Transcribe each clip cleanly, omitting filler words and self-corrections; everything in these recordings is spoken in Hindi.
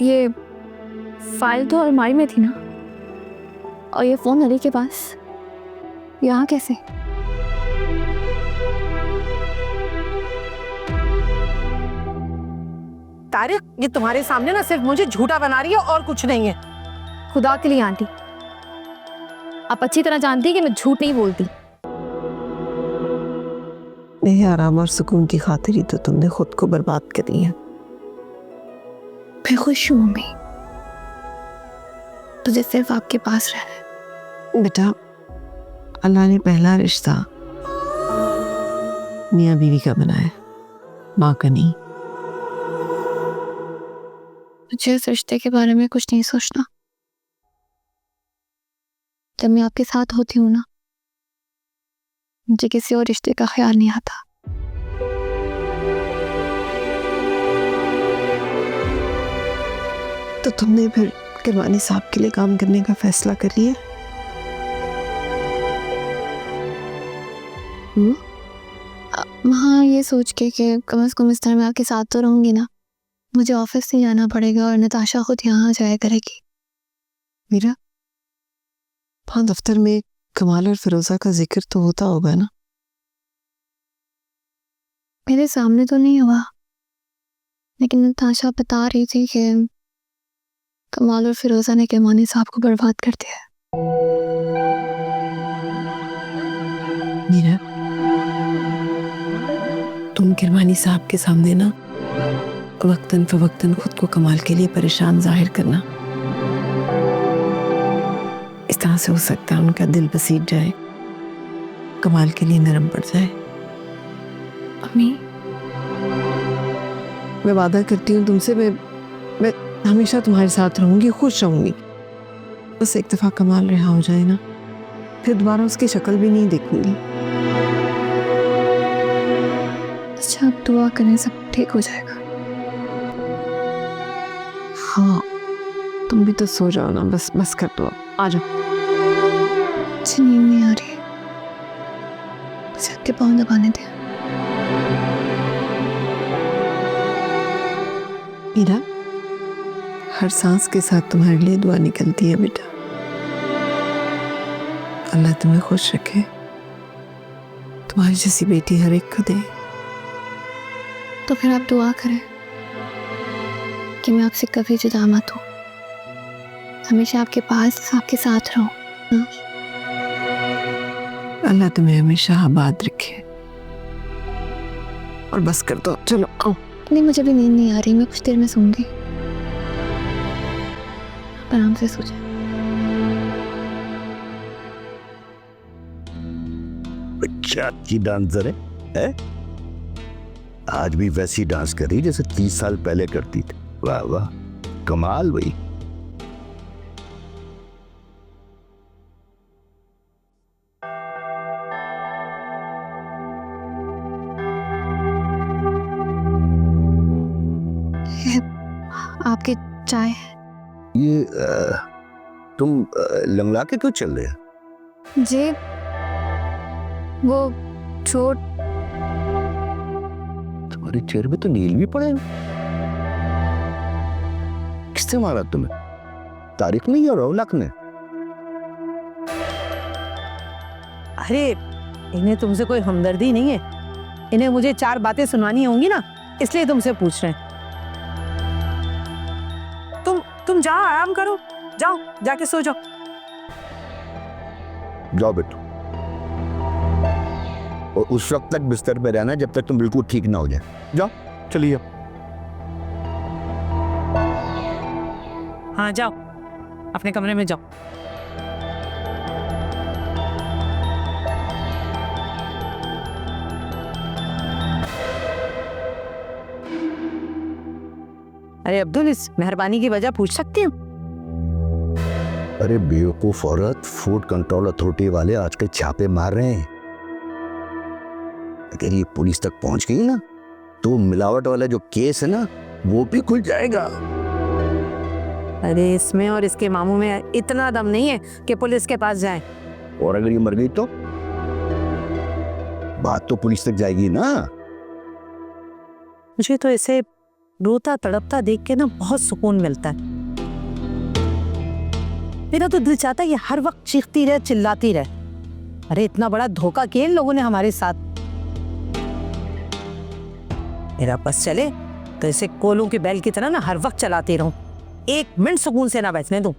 ये फाइल तो अलमारी में थी ना, और ये फोन अली के पास, यहाँ कैसे? तारिक, ये तुम्हारे सामने ना सिर्फ मुझे झूठा बना रही है और कुछ नहीं है। खुदा के लिए आंटी, आप अच्छी तरह जानती कि मैं झूठ नहीं बोलती। मेरे आराम और सुकून की खातिर ही तो तुमने खुद को बर्बाद कर दिया। मैं खुश हूँ मम्मी, तुझे सिर्फ आपके पास रहना है। बेटा, अल्लाह ने पहला रिश्ता मियाँ बीवी का बनाया, माँ का नहीं। मुझे इस रिश्ते के बारे में कुछ नहीं सोचना। जब मैं आपके साथ होती हूँ ना, मुझे किसी और रिश्ते का ख्याल नहीं आता। तो तुमने फिर किरवानी साहब के लिए काम करने का फैसला कर लिया? हाँ, ये सोच के कि कम से कम इस तरह मैं आपके साथ तो रहूंगी ना। मुझे ऑफिस से जाना पड़ेगा और नताशा खुद यहाँ जाया करेगी। मीरा, वहाँ दफ्तर में कमाल और फिरोजा का जिक्र तो होता होगा ना? मेरे सामने तो नहीं हुआ, लेकिन नताशा बता रही थी कि कमाल और फिरोजा ने किरमानी साहब को बर्बाद कर दिया। मीरा, तुम किरमानी साहब के सामने ना वक्तन फवक्तन खुद को कमाल के लिए परेशान जाहिर करना। इस तरह से हो सकता है उनका दिल बसीट जाए, कमाल के लिए नरम पड़ जाए। अम्मी, मैं वादा करती हूँ तुमसे, मैं हमेशा तुम्हारे साथ रहूंगी, खुश रहूंगी। बस एक दफा कमाल रिहा हो जाए ना, फिर दोबारा उसकी शक्ल भी नहीं देखूंगी। अच्छा, आप दुआ करें सब ठीक हो जाएगा। हाँ, तुम भी तो सो जाओ ना, बस कर दो, आ जाओ। अच्छी नींद नहीं आ रही, मुझे आपके पाँव दबाने दें। मीरा, हर सांस के साथ तुम्हारे लिए दुआ निकलती है बेटा। अल्लाह तुम्हें खुश रखे, तुम्हारी जैसी बेटी हर एक को दे। तो फिर आप दुआ करें कि मैं आपसे कभी जुदा मत हूँ, हमेशा आपके पास, आपके साथ रहूं। अल्लाह तुम्हें हमेशा आबाद रखे। और बस कर दो, चलो आओ। नहीं, मुझे भी नींद नहीं आ रही, मैं कुछ देर में सोऊंगी। आराम से सो जाए। बच्चा की डांसर है? आज भी वैसी डांस कर रही जैसे 30 साल पहले करती थी। वाह वाह, कमाल भाई। आपकी चाय? ये तुम लंगड़ा के क्यों चल रहे हैं? जी, वो चोट। तुम्हारे चेहरे पे तो नील भी पड़े। किसने मारा तुम्हें? तारिक ने या रौनक ने? अरे, इन्हें तुमसे कोई हमदर्दी नहीं है, इन्हें मुझे 4 बातें सुनानी होंगी ना, इसलिए तुमसे पूछ रहे हैं। तुम जाओ, आराम करो, जाओ, जाके सो जाओ। जाओ बेटू, और उस वक्त तक बिस्तर पे रहना जब तक तुम बिल्कुल ठीक ना हो जाए। जाओ, चलिए। हाँ, जाओ, अपने कमरे में जाओ। अरे अब्दुल, इस मेहरबानी की वजह पूछ सकती हूँ? अरे बेवकूफ औरत, फूड कंट्रोल अथॉरिटी वाले आजकल छापे मार रहे हैं। अगर ये पुलिस तक पहुंच गई ना, तो मिलावट वाला जो केस है ना, वो भी खुल जाएगा। अरे इसमें और इसके मामू में इतना दम नहीं है कि पुलिस के पास जाएं। और अगर ये मर गई तो बात तो पुलिस तक जाएगी ना। मुझे तो इसे रोता तड़पता देख के ना बहुत सुकून मिलता है। मेरा तो दिल चाहता है ये हर वक्त चीखती रहे, चिल्लाती रहे। अरे इतना बड़ा धोखा किया इन लोगों ने हमारे साथ। मेरा बस चले तो इसे कोलों के बैल की तरह ना हर वक्त चलाती रहूं, एक मिनट सुकून से ना बैठने दूं।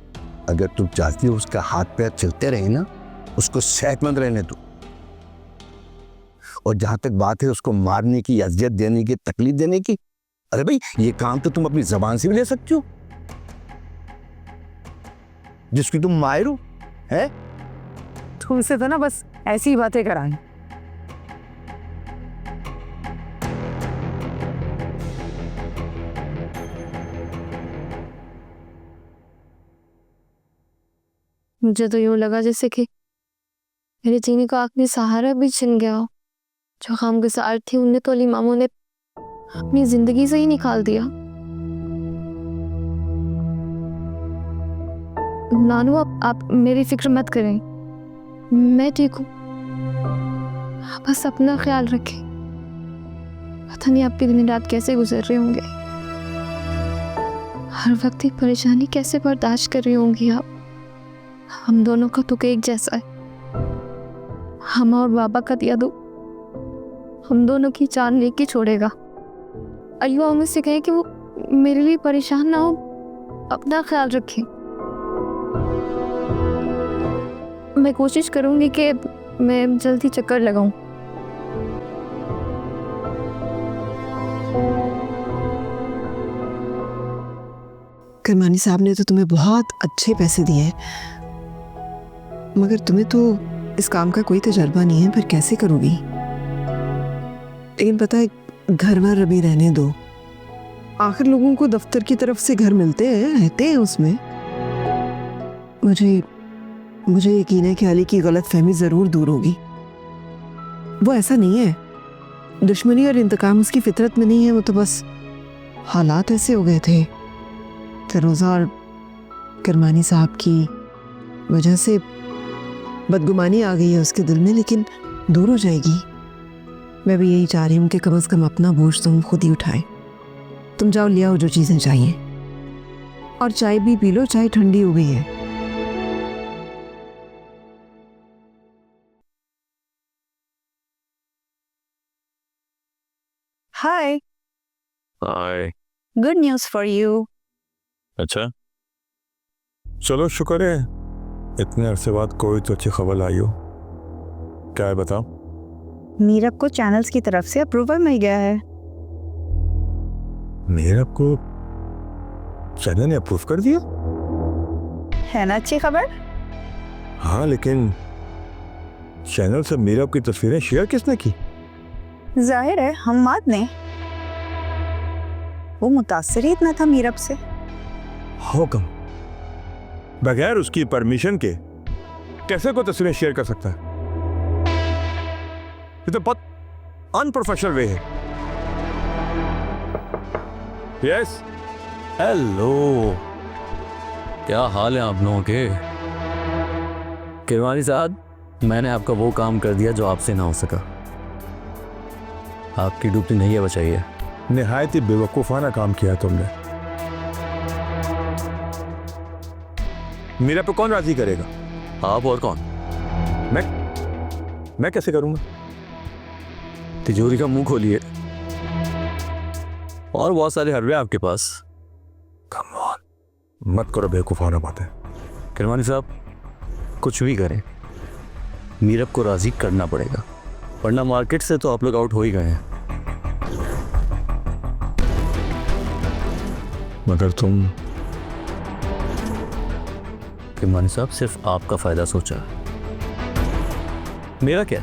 अगर तुम चाहती हो उसका हाथ पैर चलते रहे ना, उसको सेहतमंद रहने दो। और जहां तक बात है उसको मारने की, अजियत देने की, तकलीफ देने की, अरे भाई ये काम तो तुम अपनी जबान से भी ले सकती हो, जिसकी तुम माहिर हो। है तुमसे तो ना बस ऐसी ही बातें कराएं। मुझे तो यूं लगा जैसे कि मेरे जीने का आखिरी सहारा भी छिन गया हो। जो खामगुजार थी उन्हें तो अली मामू ने अपनी जिंदगी से ही निकाल दिया। नानू आप मेरी फिक्र मत करें, मैं ठीक हूँ। आप बस अपना ख्याल रखें। पता नहीं आपके दिन रात कैसे गुजर रहे होंगे, हर वक्त एक परेशानी कैसे बर्दाश्त कर रही होंगी आप। हम दोनों का तुक एक जैसा है। हम और बाबा का दिया दो हम दोनों की जान लेके छोड़ेगा। अय्यो हमें से कहें कि वो मेरे लिए परेशान ना हो, अपना ख्याल रखें। मैं कोशिश करूंगी कि मैं जल्दी चक्कर लगाऊं। करमानी साहब ने तो तुम्हें बहुत अच्छे पैसे दिए हैं, मगर तुम्हें तो इस काम का कोई तजर्बा नहीं है, फिर कैसे करोगी? लेकिन पता है, घर वर अभी रहने दो। आखिर लोगों को दफ्तर की तरफ से घर मिलते हैं, रहते हैं उसमें। मुझे यकीन है कि अली की गलतफहमी जरूर दूर होगी। वो ऐसा नहीं है, दुश्मनी और इंतकाम उसकी फितरत में नहीं है। वो तो बस हालात ऐसे हो गए थे। फिरोजा और करमानी साहब की वजह से बदगुमानी आ गई है उसके दिल में, लेकिन दूर हो जाएगी। मैं भी यही चाह रही हूँ कि कम से कम अपना बोझ तुम खुद ही उठाए। तुम जाओ, ले आओ जो चीज़ें चाहिए, और चाय भी पी लो, चाय ठंडी हो गई है। Hi, hi. Good news for you. अच्छा, चलो शुक्र है इतने अरसे बाद कोई तो अच्छी खबर लाई हो। क्या है बताओ? मीरब को चैनल्स की तरफ से अप्रूवल मिल गया है। मीरब को चैनल ने अप्रूव कर दिया? है ना अच्छी खबर? हाँ, लेकिन चैनल से मीरब की तस्वीरें शेयर किसने की? जाहिर है हम्माद ने। वो मुतासिर ही इतना था मीरब से। How come? बगैर उसकी परमिशन के कैसे कोई तस्वीरें शेयर कर सकता है? ये तो बहुत अनप्रोफेशनल वे है। यस, हेलो, क्या हाल है आप लोगों के? किरमानी साहब, मैंने आपका वो काम कर दिया जो आपसे ना हो सका। आपकी ड्यूटी नहीं है बचाइए। निहायत ही बेवकूफाना काम किया तुमने। मेरा पे कौन राजी करेगा? आप और कौन? मैं कैसे करूंगा? तिजोरी का मुंह खोलिए, और बहुत सारे हरवे आपके पास। कम ऑन, मत करो बेवकूफाना बातें। किरमानी साहब, कुछ भी करें, मीरब को राजी करना पड़ेगा, वरना मार्केट से तो आप लोग आउट हो ही गए हैं। मगर तुम किरमानी साहब, सिर्फ आपका फायदा सोचा। मेरा क्या,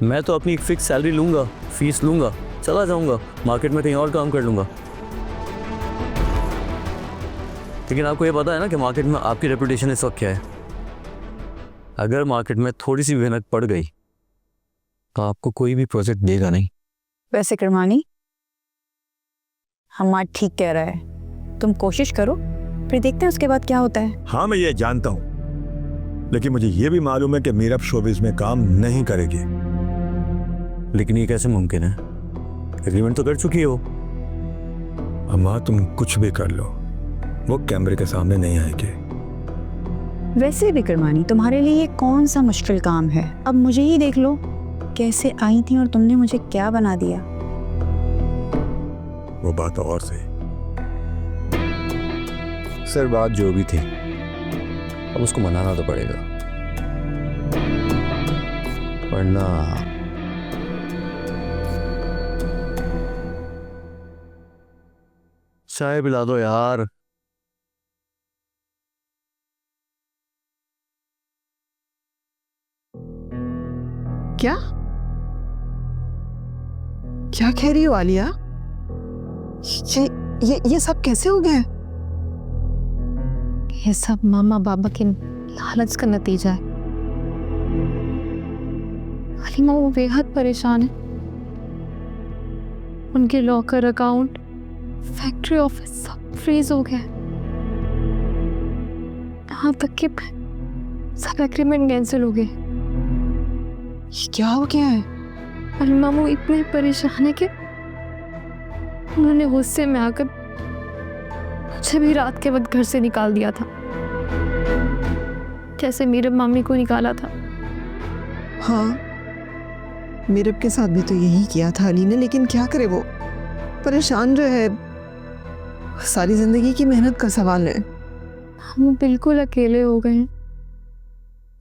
मैं तो अपनी एक फिक्स सैलरी लूंगा, फीस लूंगा, चला जाऊंगा मार्केट में, कहीं और काम कर लूंगा। लेकिन आपको ये पता है ना कि मार्केट में आपकी रेपुटेशन इस वक्त क्या है। अगर मार्केट में थोड़ी सी भनक पड़ गई तो आपको कोई भी प्रोजेक्ट देगा नहीं। वैसे करमानी, हम्माद ठीक कह रहा है। तुम कोशिश करो, फिर देखते हैं उसके बाद क्या होता है। हाँ, मैं ये जानता हूं, लेकिन मुझे ये भी मालूम है कि मीरब शोबिज में काम नहीं करेगी। लेकिन ये कैसे मुमकिन है? एग्रीमेंट तो कर चुकी हो। अम्मा तुम कुछ भी कर लो, वो कैमरे के सामने नहीं आएंगे। वैसे विक्रमानी, तुम्हारे लिए ये कौन सा मुश्किल काम है? अब मुझे ही देख लो, कैसे आई थी और तुमने मुझे क्या बना दिया। वो बात और सही। सर बात जो भी थी, अब उसको मनाना तो पड़ेगा, वरना चाय पिला दो यार। क्या क्या कह रही हो आलिया? ये सब कैसे हो गया? ये सब मामा बाबा के लालच का नतीजा है। हलीमा वो बेहद परेशान है। उनके लॉकर, अकाउंट, फैक्ट्री ऑफिस सब फ्रीज हो गया। यहाँ तक कि सब एग्रीमेंट कैंसिल हो गए। ये क्या हो गया है? हलीमा वो इतने परेशान है कि उन्होंने गुस्से में आकर मुझे भी रात के वक्त घर से निकाल दिया था, जैसे मीरब मामी को निकाला था। हाँ, मीरब के साथ भी तो यही किया था अली ने, लेकिन क्या करे, वो परेशान जो है, सारी जिंदगी की मेहनत का सवाल है। हम बिल्कुल अकेले हो गए हैं,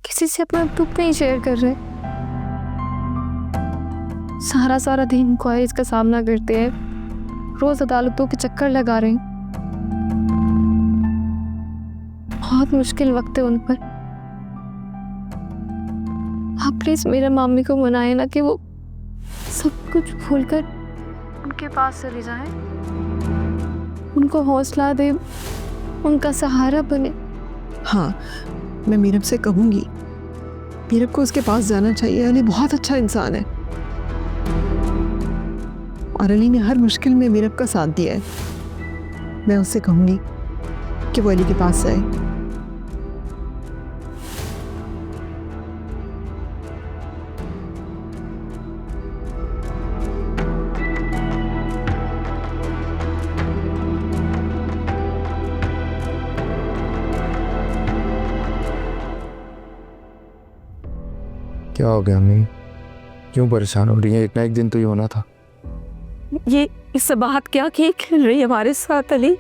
किसी से अपना दुख नहीं शेयर कर रहे। सारा दिन इंक्वायरीज का सामना करते हैं, रोज अदालतों के चक्कर लगा रहे हैं। बहुत मुश्किल वक्त है उन पर। आप प्लीज मेरे मामी को मनाए ना कि वो सब कुछ भूलकर उनके पास चली जाए, उनको हौसला दे, उनका सहारा बने। हाँ, मैं मीरब से कहूंगी, मीरब को उसके पास जाना चाहिए। अली बहुत अच्छा इंसान है और अली ने हर मुश्किल में मीरब का साथ दिया है। मैं उससे कहूंगी कि वो अली के पास जाए। क्या हो गया अम्मी, क्यों परेशान हो रही है? एक ना एक दिन तो ये होना था। ये इस बात क्या खेल खेल रही है हमारे साथ अली?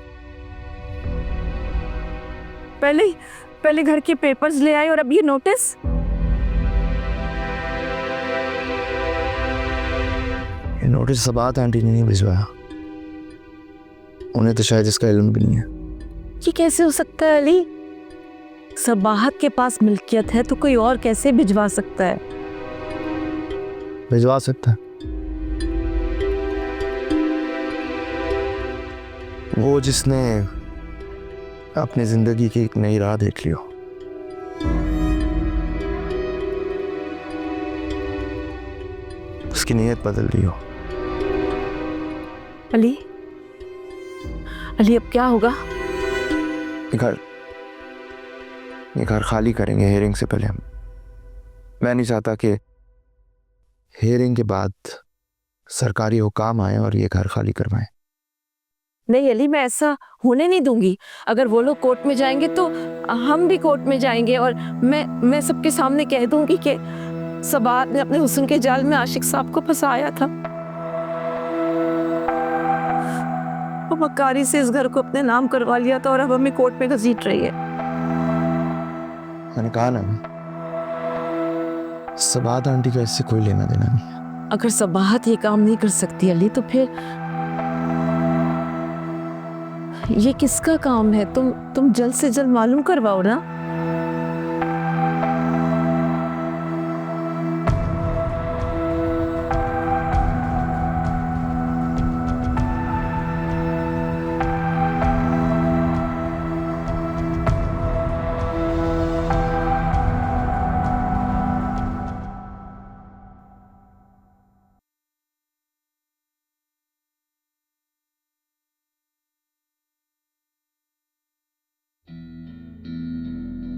पहले घर के पेपर्स ले आए और अब ये नोटिस। ये नोटिस सबात आंटी ने नहीं भिजवाया, उन्हें तो शायद इसका इल्म भी नहीं है। ये कैसे हो सकता है अली? सबाहत के पास मिल्कियत है तो कोई और कैसे भिजवा सकता है? भिजवा सकता है वो जिसने अपनी जिंदगी की एक नई राह देख ली हो। उसकी नीयत बदल ली हो। अली अब क्या होगा? ये घर खाली करेंगे हेयरिंग से पहले हम। मैं नहीं चाहता कि हेयरिंग के बाद सरकारी हुकाम आए और ये घर खाली करवाएं। नहीं अली, मैं ऐसा होने नहीं दूंगी। अगर वो लोग कोर्ट में जाएंगे तो हम भी कोर्ट में जाएंगे और मैं सबके सामने कह दूंगी कि सबात ने अपने हुस्न के जाल में आशिक साहब को फंसाया था। वो मक्कारी से इस घर को अपने नाम करवा लिया था और अब हमें कोर्ट में घसीट रही है। मैंने कहा ना, सबात आंटी का इससे कोई लेना देना नहीं है। अगर सबाहत ये काम नहीं कर सकती अली, तो फिर ये किसका काम है? तुम जल्द से जल्द मालूम करवाओ ना।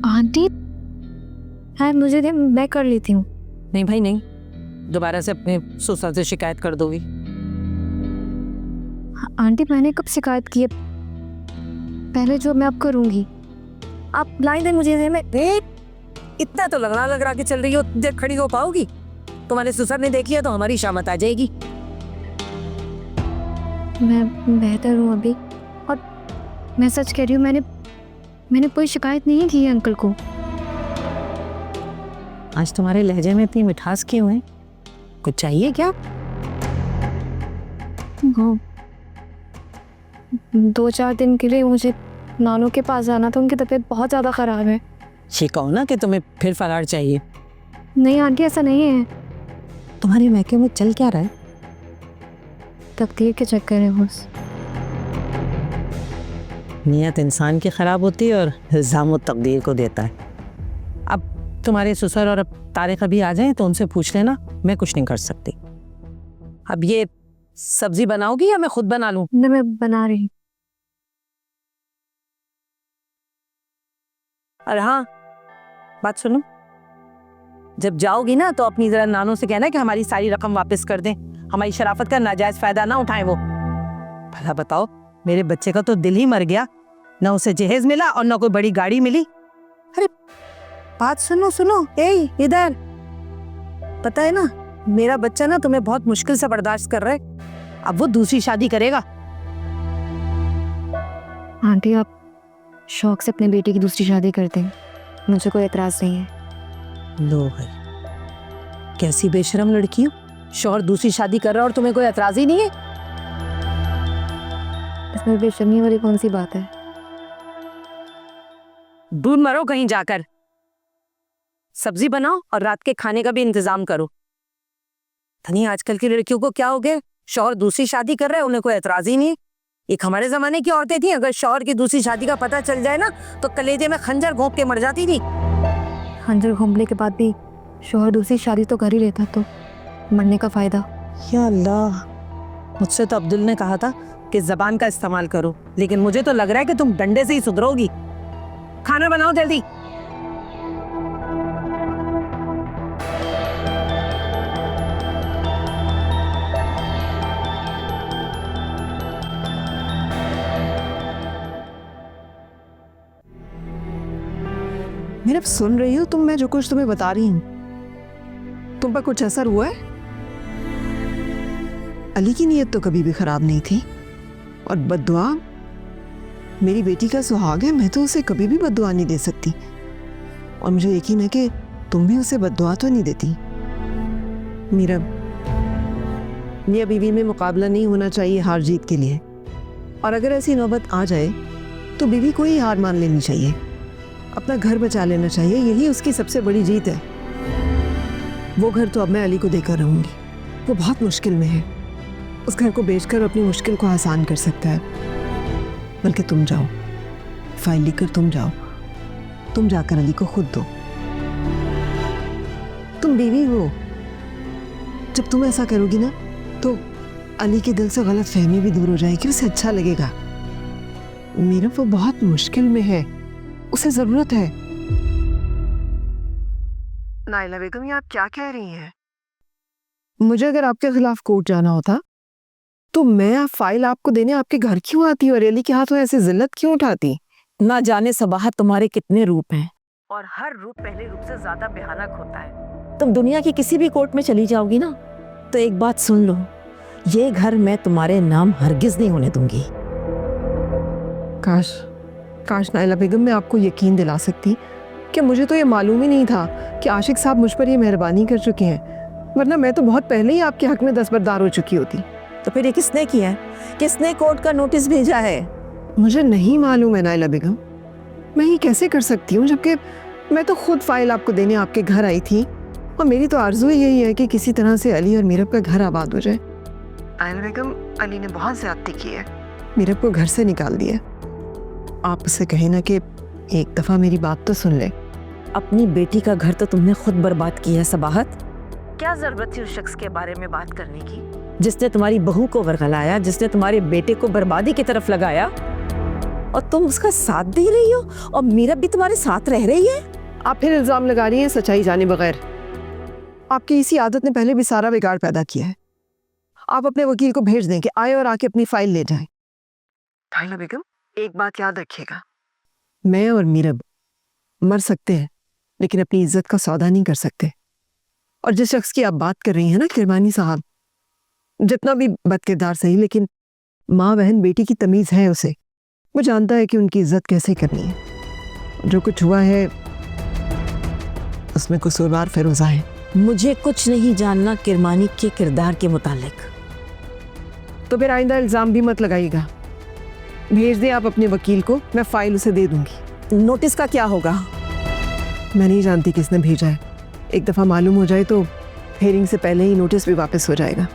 आंटी, हाँ मुझे दे, मैं कर लेती हूँ। नहीं भाई नहीं, दोबारा से अपने ससुर से शिकायत कर दोगी। आंटी मैंने कब शिकायत की है? पहले जो मैं अब करूँगी। आप लाइन दें मुझे में इतना तो लग के चल रही हो, देर खड़ी हो पाओगी? तुम्हारे ससुर ने देखी है तो हमारी शामत आ जाएगी। मैं बेहतर हूँ अभी, और मैं सच कह रही हूँ, मैंने कोई शिकायत नहीं की है अंकल को। आज तुम्हारे लहजे में इतनी मिठास क्यों है? कुछ चाहिए क्या? हाँ, 2-4 दिन के लिए मुझे नानू के पास जाना था, उनकी तबीयत बहुत ज़्यादा ख़राब है। ये कहो ना कि तुम्हें फिर फरार चाहिए। नहीं आंटी, ऐसा नहीं है। तुम्हारे महके में चल क्या रहा है? तकदीर के चक्कर है बस। नियत इंसान की ख़राब होती है और इल्ज़ाम तकदीर को देता है। अब तुम्हारे ससुर और अब तारिक अभी आ जाएं तो उनसे पूछ लेना, मैं कुछ नहीं कर सकती। अब ये सब्जी बनाओगी या मैं खुद बना लूं? नहीं, मैं बना रही। और हाँ, बात सुनो, जब जाओगी ना तो अपनी जरा नानों से कहना कि हमारी सारी रकम वापस कर दें, हमारी शराफत का नाजायज फायदा ना उठाएं वो। भला बताओ, मेरे बच्चे का तो दिल ही मर गया, ना उसे जहेज मिला और ना कोई बड़ी गाड़ी मिली। अरे बात सुनो, ए इधर, पता है ना मेरा बच्चा ना तुम्हें बहुत मुश्किल से बर्दाश्त कर रहा है, अब वो दूसरी शादी करेगा। आंटी आप शौक से अपने बेटे की दूसरी शादी करते हैं, मुझे कोई एतराज नहीं है। लो भाई, कैसी बेशरम लड़की हो, शौहर दूसरी शादी कर रहा है और तुम्हें कोई एतराज ही नहीं है? इसमें बेशर्मी वाली कौन सी बात है? दूर मरो कहीं जाकर, सब्जी बनाओ और रात के खाने का भी इंतजाम करो। धनी आजकल की लड़कियों को क्या हो गया, शौहर दूसरी शादी कर रहा है, उन्हें कोई एतराज ही नहीं है। एक हमारे जमाने की औरतें थी, अगर शौहर की दूसरी शादी का पता चल जाए ना तो कलेजे में खंजर घोंप के मर जाती थी। खंजर घोंपने के बाद भी शौहर दूसरी शादी तो कर ही लेता, तो मरने का फायदा। या अल्लाह, मुझसे तो अब्दुल ने कहा था कि जबान का इस्तेमाल करो, लेकिन मुझे तो लग रहा है कि तुम डंडे से ही सुधरोगी। खाना बनाओ जल्दी। मेरा सुन रही हो तुम? मैं जो कुछ तुम्हें बता रही हूँ, तुम पर कुछ असर हुआ है? अली की नीयत तो कभी भी खराब नहीं थी, और बद्दुआ मेरी बेटी का सुहाग है, मैं तो उसे कभी भी बद्दुआ नहीं दे सकती, और मुझे यकीन है कि तुम भी उसे बद्दुआ तो नहीं देती। मेरा मियां बीवी में मुकाबला नहीं होना चाहिए हार जीत के लिए, और अगर ऐसी नौबत आ जाए तो बीवी को ही हार मान लेनी चाहिए, अपना घर बचा लेना चाहिए, यही उसकी सबसे बड़ी जीत है। वो घर तो अब मैं अली को देकर रहूंगी, वो बहुत मुश्किल में है, उस घर को बेचकर अपनी मुश्किल को आसान कर सकता है। बल्कि तुम जाओ, फाइल लिखकर तुम जाओ, तुम जाकर अली को खुद दो। तुम बीवी हो, जब तुम ऐसा करोगी ना तो अली के दिल से गलत फहमी भी दूर हो जाएगी, उसे अच्छा लगेगा। मेरा वो बहुत मुश्किल में है, उसे जरूरत है। नाइला बेगम, ये आप क्या कह रही हैं? मुझे अगर आपके खिलाफ कोर्ट जाना होता तो मैं फाइल आपको देने आपके घर क्यों आती और अली के हाथों ऐसी जिल्लत क्यों उठाती? ना जाने सबाहत तुम्हारे कितने रूप हैं, और हर रूप पहले रूप से ज्यादा भयानक होता है। तुम दुनिया की किसी भी कोर्ट में चली जाओगी ना तो एक बात सुन लो, ये घर मैं तुम्हारे नाम हरगिज नहीं होने दूंगी। काश नाइला बेगम, मैं आपको यकीन दिला सकती कि मुझे तो ये मालूम ही नहीं था कि आशिक साहब मुझ पर ये मेहरबानी कर चुके हैं, वरना मैं तो बहुत पहले ही आपके हक में दस्तबरदार हो चुकी होती। तो फिर ये किसने किया है? किसने कोर्ट का नोटिस भेजा है? मुझे नहीं मालूम है नाइला बेगम, मैं ये कैसे कर सकती हूँ, जबकि मैं तो खुद फाइल आपको देने आपके घर आई थी, और मेरी तो आरज़ू यही है कि किसी तरह से अली और मीरब का घर आबाद हो जाए। नाइला बेगम, अली ने बहुत ज़्यादती की है, मीरब को घर से निकाल दिया। आप उससे कहे ना कि एक दफ़ा मेरी बात तो सुन ले। अपनी बेटी का घर तो तुमने खुद बर्बाद किया है सबाहत। क्या जरूरत थी उस शख्स के बारे में बात करने की जिसने तुम्हारी बहू को वरगलाया, जिसने तुम्हारे बेटे को बर्बादी की तरफ लगाया, और तुम उसका साथ दे रही हो, और मीरब भी तुम्हारे साथ रह रही है। आप फिर इल्ज़ाम लगा रही हैं सच्चाई जाने बगैर। आपकी इसी आदत ने पहले भी सारा बिगाड़ पैदा किया है। आप अपने वकील को भेज दें कि आए और आके अपनी फाइल ले जाए। ताहिला बेगम, एक बात याद रखिएगा, मैं और मीरब मर सकते हैं लेकिन अपनी इज्जत का सौदा नहीं कर सकते। और जिस शख्स की आप बात कर रही हैं ना, किरमानी साहब, जितना भी बदकिरदार सही, लेकिन माँ बहन बेटी की तमीज है उसे। वो जानता है कि उनकी इज्जत कैसे करनी है। जो कुछ हुआ है उसमें कसूरवार फिरोजा है। मुझे कुछ नहीं जानना किरमानी के किरदार के मुतालिक। तो फिर आइंदा इल्जाम भी मत लगाइएगा। भेज दें आप अपने वकील को, मैं फाइल उसे दे दूंगी। नोटिस का क्या होगा? मैं नहीं जानती किसने भेजा है। एक दफा मालूम हो जाए तो हेयरिंग से पहले ही नोटिस भी वापस हो जाएगा।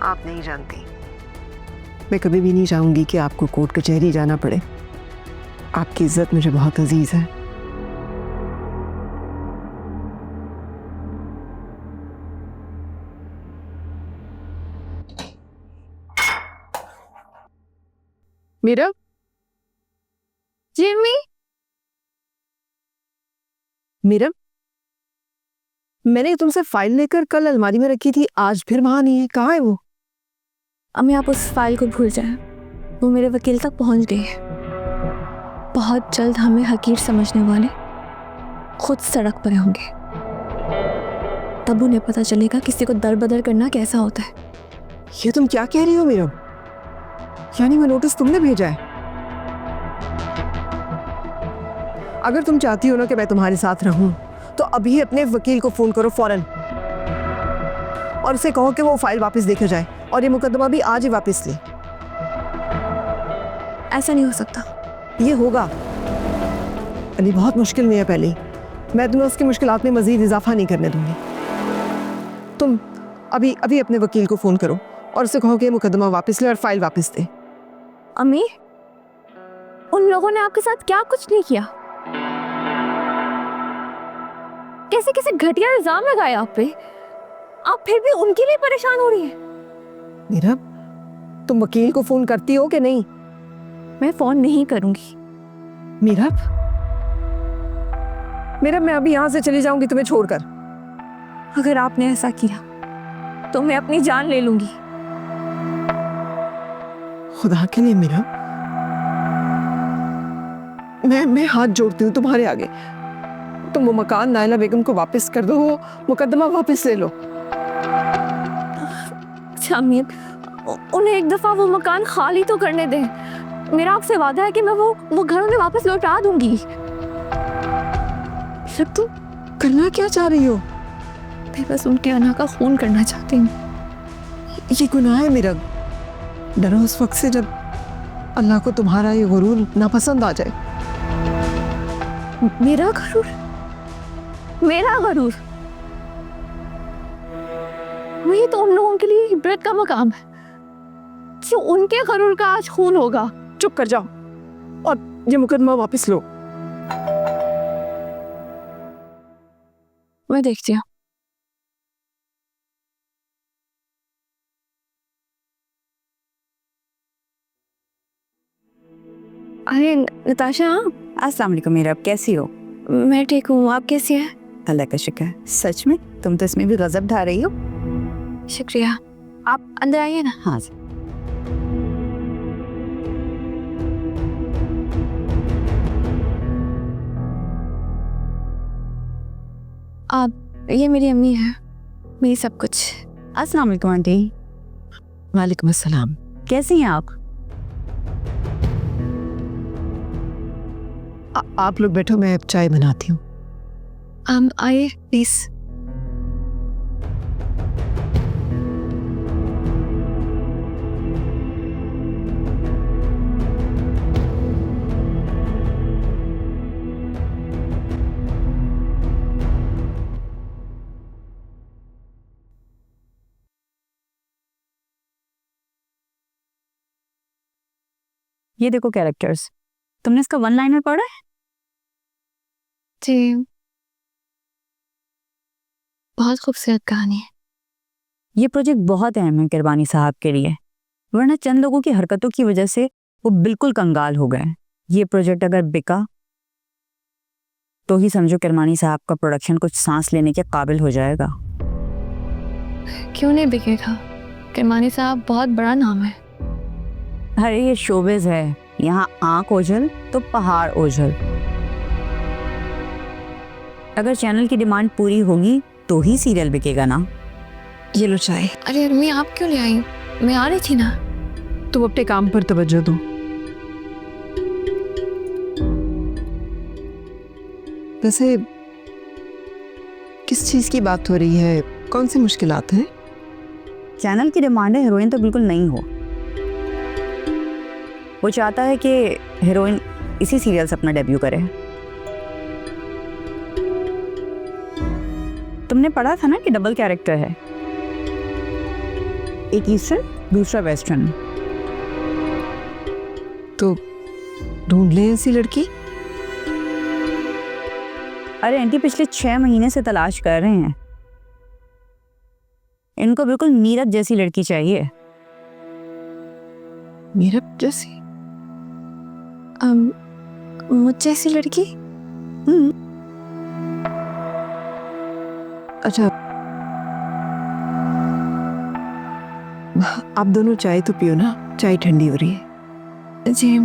आप नहीं जानती, मैं कभी भी नहीं चाहूंगी कि आपको कोर्ट कचहरी जाना पड़े। आपकी इज्जत मुझे बहुत अजीज है। मीरा, जिमी, मीरा, मैंने तुमसे फाइल लेकर कल अलमारी में रखी थी, आज फिर वहां नहीं है। कहाँ है वो? अम्मी आप उस फाइल को भूल जाएं, वो मेरे वकील तक पहुंच गई है। बहुत जल्द हमें हकीर समझने वाले खुद सड़क पर होंगे, तब उन्हें पता चलेगा किसी को दर बदर करना कैसा होता है। ये तुम क्या कह रही हो मीरा? यानी वो नोटिस तुमने भेजा है? अगर तुम चाहती हो ना कि मैं तुम्हारे साथ रहूं तो अभी अपने वकील को फोन करो फौरन, और उसे कहो कि वो फाइल वापस देकर जाए और ये मुकदमा भी आज ही वापस ले। ऐसा नहीं हो सकता। ये होगा। अली बहुत मुश्किल में है पहले ही। मैं तुम्हें उसकी मुश्किलात में मजीद इजाफा नहीं करने दूंगी। तुम अभी अभी अपने वकील को फोन करो और उसे कहो कि मुकदमा वापस ले और फाइल वापस दे। अम्मी, उन लोगों ने आपके साथ क्या कुछ नहीं किया? कैसे कैसे घटिया इल्जाम लगाए आप पे, आप फिर भी उनके लिए परेशान हो रही है। मीरा, तुम वकील को फोन करती हो कि नहीं? मैं फोन नहीं करूंगी। मीरा, मीरा, मैं अभी यहाँ से चली जाऊंगी तुम्हें छोड़कर। अगर आपने ऐसा किया तो मैं अपनी जान ले लूंगी। खुदा के लिए मीरा, मैं हाथ जोड़ती हूँ तुम्हारे आगे। तुम वो मकान नायला बेगम को वापस कर दो, वो मुकदमा वापस ले लो। अच्छा अम्मी, उन्हें एक दफा वो मकान खाली तो करने दें। मेरा आपसे वादा है कि मैं वो घर उन्हें वापस लौटा दूंगी। सब तुम करना क्या चाह रही हो? मैं बस उनके अना का खून करना चाहती हूँ। ये गुनाह है मीरा। डरो उस वक्त से जब अल्लाह को तुम्हारा ये गुरूर नापसंद आ जाए। मेरा गरूर? मेरा गरूर? वही तो उन लोगों के लिए इबरत का मकाम है कि उनके गरूर का आज खून होगा। चुप कर जाओ और ये मुकदमा वापस लो। मैं देखती हूँ। अरे नताशा, अस्सलाम वालेकुम मीरा, आप कैसी हो? मैं ठीक हूँ, आप कैसी हैं? अल्लाह का शुक्र। सच में तुम तो इसमें भी गजब ढा रही हो। शुक्रिया। आप अंदर आइए ना। हाँ। आप, ये मेरी अम्मी है, मेरी सब कुछ। अस्सलाम वालेकुम आंटी। वालेकुम अस्सलाम। कैसी हैं आप? आप लोग बैठो, मैं अब चाय बनाती हूँ। आइए प्लीज। ये देखो कैरेक्टर्स, तुमने इसका वन लाइनर पढ़ा है? जी, बहुत खूबसूरत कहानी है। ये प्रोजेक्ट बहुत अहम है किरबानी साहब के लिए, वरना चंद लोगों की हरकतों की वजह से वो बिल्कुल कंगाल हो गए। ये प्रोजेक्ट अगर बिका तो ही समझो किरमानी साहब का प्रोडक्शन कुछ सांस लेने के काबिल हो जाएगा। क्यों नहीं बिकेगा? किरमानी साहब बहुत बड़ा नाम है। अरे ये शोबिज है, यहाँ आंख ओझल तो पहाड़ ओझल। अगर चैनल की डिमांड पूरी होगी तो ही सीरियल बिकेगा ना। ये लो चाय। अरे अम्मी आप क्यों ले आई? मैं आ रही थी ना। तुम अपने काम पर तवज्जो दो। वैसे किस चीज की बात हो रही है? कौन सी मुश्किलात हैं? चैनल की डिमांड है, हीरोइन तो बिल्कुल नहीं हो। वो चाहता है कि हीरोइन इसी सीरियल से अपना डेब्यू करे। तुमने पढ़ा था ना कि डबल कैरेक्टर है, एक ईस्टर्न दूसरा वेस्टर्न। तो ढूंढ ले ऐसी लड़की। अरे आंटी पिछले 6 महीने से तलाश कर रहे हैं। इनको बिल्कुल मीरब जैसी लड़की चाहिए। मीरब जैसी? मुझ जैसी लड़की? अच्छा, आप दोनों चाय तो पियो ना, चाय ठंडी हो रही है। जी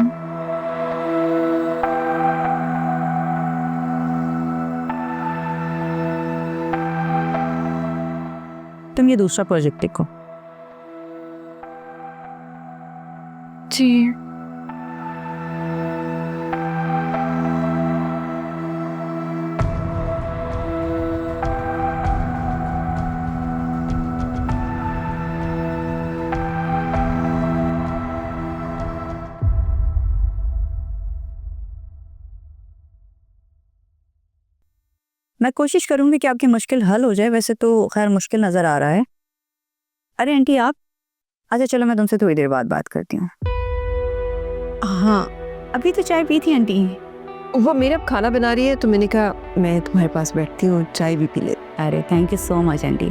तुम ये दूसरा प्रोजेक्ट देखो। जी। मैं कोशिश करूंगी कि आपकी मुश्किल हल हो जाए। वैसे तो खैर मुश्किल नजर आ रहा है। अरे आंटी आप, अच्छा चलो मैं तुमसे थोड़ी देर बाद बात करती हूँ। हाँ, अभी तो चाय पी थी आंटी। वो मीरब खाना बना रही है तो मैंने कहा मैं तुम्हारे पास बैठती हूँ, चाय भी पी ले। अरे thank you so much aunty.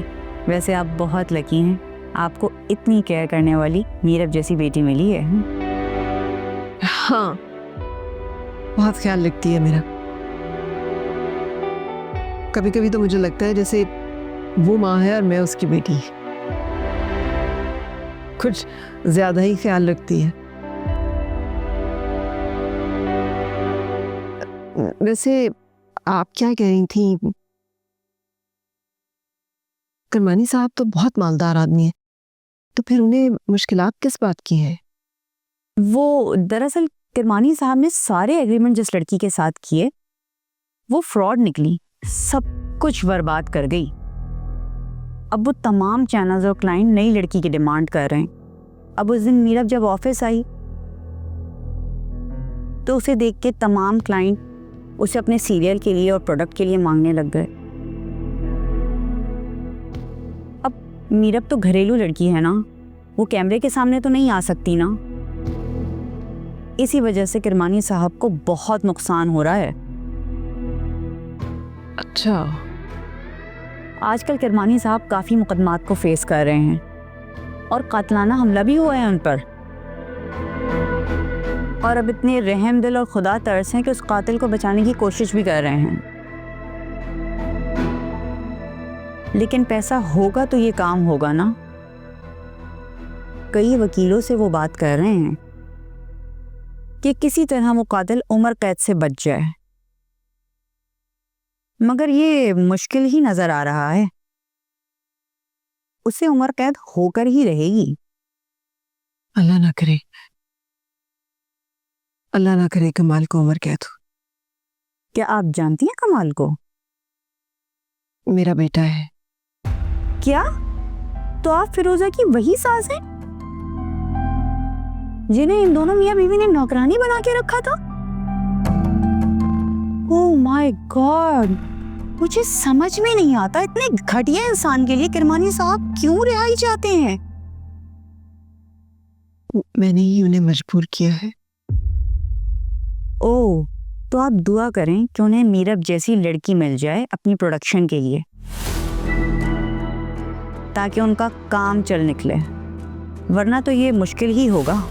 वैसे आप बहुत लकी हैं, आपको इतनी केयर करने वाली मीरब जैसी बेटी मिली है। हाँ, बहुत ख्याल रखती है मेरा। कभी कभी तो मुझे लगता है जैसे वो माँ है और मैं उसकी बेटी। कुछ ज्यादा ही ख्याल रखती है। वैसे आप क्या कह रही थी? करमानी साहब तो बहुत मालदार आदमी है, तो फिर उन्हें मुश्किलात किस बात की है? वो दरअसल किरमानी साहब ने सारे एग्रीमेंट जिस लड़की के साथ किए वो फ्रॉड निकली, सब कुछ बर्बाद कर गई। अब वो तमाम चैनल्स और क्लाइंट नई लड़की की डिमांड कर रहे हैं। अब उस दिन मीरब जब ऑफिस आई तो उसे देख के तमाम क्लाइंट उसे अपने सीरियल के लिए और प्रोडक्ट के लिए मांगने लग गए। अब मीरब तो घरेलू लड़की है ना, वो कैमरे के सामने तो नहीं आ सकती ना। इसी वजह से किरमानी साहब को बहुत नुकसान हो रहा है। अच्छा, आजकल किरमानी साहब काफी मुकदमात को फेस कर रहे हैं और कातलाना हमला भी हुआ है उन पर। और अब इतने रहम दिल और खुदा तरस हैं कि उस कातिल को बचाने की कोशिश भी कर रहे हैं। लेकिन पैसा होगा तो ये काम होगा ना। कई वकीलों से वो बात कर रहे हैं कि किसी तरह वो कातिल उम्र कैद से बच जाए, मगर ये मुश्किल ही नजर आ रहा है। उसे उम्र कैद होकर ही रहेगी। अल्लाह ना करे, अल्लाह ना करे कमाल को उम्र कैद हो। क्या आप जानती हैं कमाल को? मेरा बेटा है। क्या? तो आप फिरोजा की वही सास हैं जिन्हें इन दोनों मियां बीवी ने नौकरानी बना के रखा था? ओह माय गॉड, मुझे समझ में नहीं आता इतने घटिया इंसान के लिए किरमानी साहब क्यों रिहाई चाहते हैं। मैंने ही उन्हें मजबूर किया है। ओह, तो आप दुआ करें कि उन्हें मीरब जैसी लड़की मिल जाए अपनी प्रोडक्शन के लिए, ताकि उनका काम चल निकले, वरना तो ये मुश्किल ही होगा।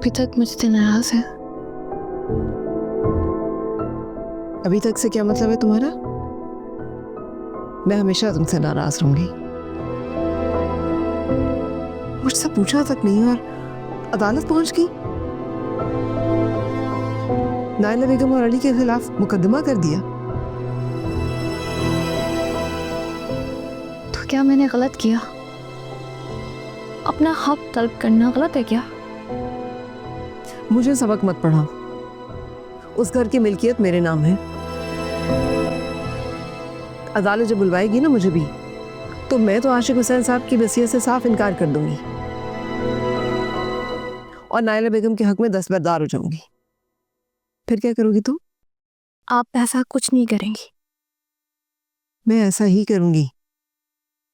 अभी तक मुझसे नाराज है। अभी तक से क्या मतलब है तुम्हारा? मैं हमेशा तुमसे नाराज रहूंगी। मुझसे पूछा तक नहीं और अदालत पहुंच गई। नाइला बेगम और अली के खिलाफ मुकदमा कर दिया। तो क्या मैंने गलत किया? अपना हक तलब करना गलत है क्या? मुझे सबक मत पढ़ा। उस घर की मिल्कियत मेरे नाम है। अदालत जब बुलवाएगी ना मुझे भी, तो मैं तो आशिक हुसैन साहब की वसीयत से साफ इनकार कर दूंगी और नाइला बेगम के हक में दस्तबरदार हो जाऊंगी। फिर क्या करोगी तुम? आप ऐसा कुछ नहीं करेंगी। मैं ऐसा ही करूंगी,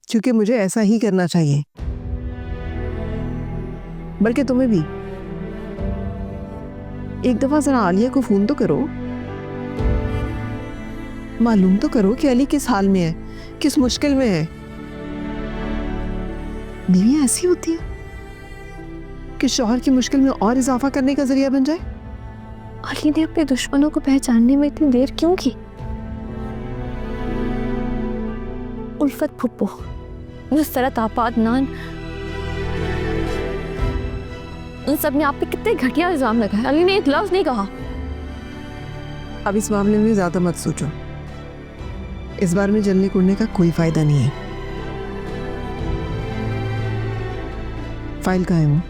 क्योंकि मुझे ऐसा ही करना चाहिए। बल्कि तुम्हें भी एक दफा जरा आलिया को फोन तो करो, मालूम तो करो कि अली किस हाल में है, किस मुश्किल में है। बीवियां ऐसी होती है कि शौहर की मुश्किल में और इजाफा करने का जरिया बन जाए। अली ने अपने दुश्मनों को पहचानने में इतनी देर क्यों की? उल्फत फुप्पो, नुसरत आपा, अदनान, उन सब ने आप पे कितने घटिया इल्जाम लगाए। अली ने एक लफ्ज नहीं कहा। अब इस मामले में ज्यादा मत सोचो। इस बार में जलने कुड़ने का कोई फायदा नहीं है। फाइल कहाँ है वो?